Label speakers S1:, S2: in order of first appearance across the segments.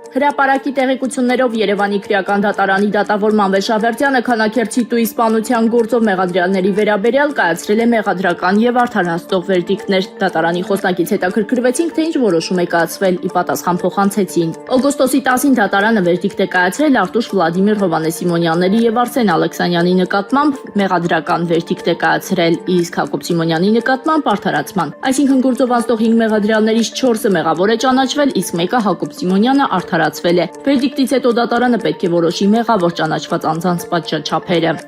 S1: Հրապարակի տեղեկություններով Երևանի քրեական դատարանի դատավորման Վեշավերդյանը Քանաքերթի տուի սպանության գործով մեղադրյալների վերաբերյալ կայացրել է մեղադրական եւ արդարացնող վերդիկտներ։ Դատարանի խոսնակից հետաքրքրվեցինք, թե ինչ որոշում է կայացվել, ի պատասխան փոխանցեցին։ Օգոստոսի 10-ին դատարանը վերդիկտ է կայացրել Արտուշ Վլադիմիր Հովհաննես-Սիմոնյանների եւ Արսեն Ալեքսանյանի նկատմամբ մեղադրական վերդիկտ է կայացրել, իսկ Հակոբ Սիմոնյանի նկատմամբ արդարացման։ Այսինքն գործով անցնող 5 մեղադրյալներից 4-ը մեղավոր է ճանաչվել, իսկ մեկը Հակոբ Սիմոնյանը արդարացվել է։ Վերդիկտից հետո դատարանը պետք է որոշի մեղավոր ճանաչված անձանց պատժաչափերը։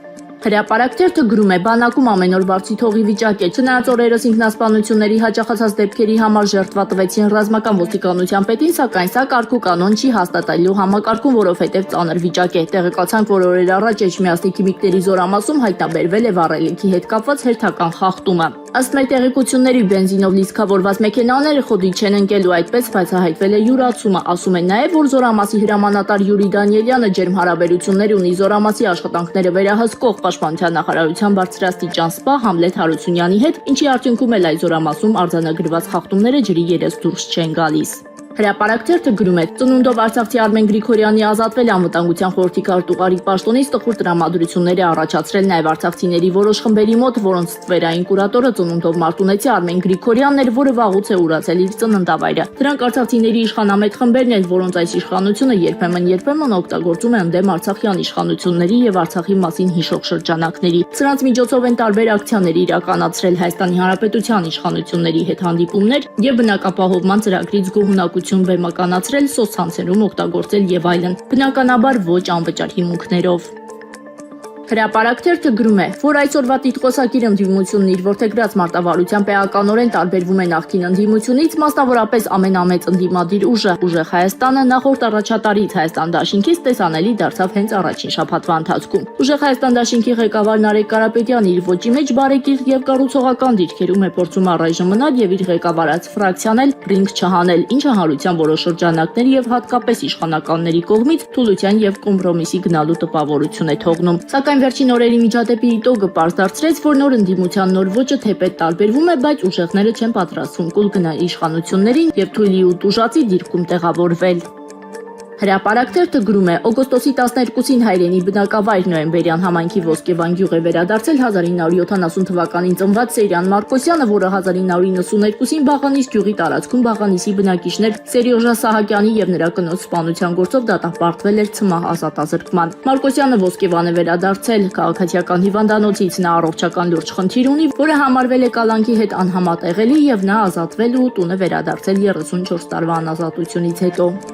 S1: Հրապարակ թերթը գրում է. բանակում ամեն օր բարձի թողի վիճակ է։ Չնայած օրերս ինքնասպանությունների հաճախացած դեպքերի համար ժերտվատվեցին ռազմական ոստիկանության պետին, սակայն սա կարգ ու կանոն չի հաստատելու համակարգում, որովհետև ծանր վիճակ է։ Տեղեկացանք, որ օրեր առաջ Էջմիածնի քիմիկների զորամասում հայտնաբերվել է վառելիքի հետ կապված հերթական խախտումը։ Ըստ մեր տեղեկությունների բենզինով լիցքավորված մեքենաները խոդի չեն ընկելու, այդպես բացահայտվել է յուրացումը։ Ասում են նաև, որ զորամասի հրամանատար Յուրի Դանիելյանը ջերմ հարաբերություններ ունի զորամասի աշխատանքները վերահսկող Պաշտպանության նախարարության բարձրաստիճան սպա Համլետ Հարությունյանի հետ, ինչի արդյունքում էլ այդ զորամասում արձանագրված խախտումները ջրի երես դուրս չեն գալիս։ Հրապարակ թերթը գրում է. ծնունդով Արցախցի Արմեն Գրիգորյանի ազատվել անվտանգության խորհրդի քարտուղարի պաշտոնից տխուր տրամադրություններ է առաջացրել նաև արցախցիների որոշ խմբերի մոտ, որոնց ստվերային կուրատորը ծնունդով մարտունեցի Արմեն Գրիգորյանն էր, որը վաղուց է ուրացել իր ծննդավայրը։ Դրանք արցախցիների իշխանամետ խմբերն են, որոնց այս իշխանությունը երբեմն օգտագործում է ընդդեմ արցախյան իշխանությունների եւ Արցախի մասին հիշող շրջանակների։ Սրանց միջոցով են տարբեր ակցիաներ իրականացրել Հայաստանի Հանրապետության իշխանությունների հետ հանդիպումներ եւ բնակապահովման ծրագրից գոհունակություն բեմականացրել, սոցցանցերում օգտագործել եւ այլն, բնականաբար ոչ անվճար հիմունքներով։ Հրապարակ թերթը գրում է, որ այսօրվա տիտղոսակիր ընդդիմությունն իր որդեգրած մարտավարությամբ էականորեն տարբերվում է նախկին ընդդիմությունից, մասնավորապես ամենամեծ ընդդիմադիր ուժեղ Հայաստանը նախորդ առաջատարից Հայաստան դաշինքից տեսանելի դարձավ հենց առաջին շաբաթվա ընթացքում։ Ուժեղ Հայաստան դաշինքի ղեկավար Նարեկ Կարապետյանը իր ոճի մեջ բարեկիրթ եւ կառուցողական դիրքերում է փորձում առայժմ մնալ եւ իր ղեկավարած ֆրակցիան էլ ռինգ չհանել, ինչը հանրության որոշ շրջանակների եւ հատկապես իշխանականների կողմից թուլության եւ կոմպրոմիսի գնալու տպավորություն է թողնում։ Սակայն վերջին օրերի միջադեպի իտոգը պարզ դարձրեց, որ նոր ընդդիմության նոր ոճը թեպետ տարբերվում է, բայց ուժեղները չեն պատրաստվում կուլ գնալ իշխանություններին եւ թույլի ու տուժածի դիրքում տեղավորվել։ Հրապարակ թերթը գրում է. օգոստոսի 12-ին Հայրենի բնակավայր Նոյեմբերյան համայնքի Ոսկեվան գյուղ է վերադարձել 1970 թվականին ծնված Սերյան Մարկոսյանը, որը 1992-ին Բաղանիս գյուղի տարածքում Բաղանիսի բնակիչներ Սերյոժա Սահակյանի եւ նրա կնոջ սպանության գործով դատապարտվել էր ՑՄՀ ազատազրկման։ Մարկոսյանը Ոսկեվան է վերադարձել քաղաքացիական հիվանդանոցից, նա առողջական լուրջ խնդիր ունի, որը համարվել է կալանքի հետ անհամատեղելի եւ նա ազատվել ու տուն է վերադարձել 34 տարվա անազատությունից հետո։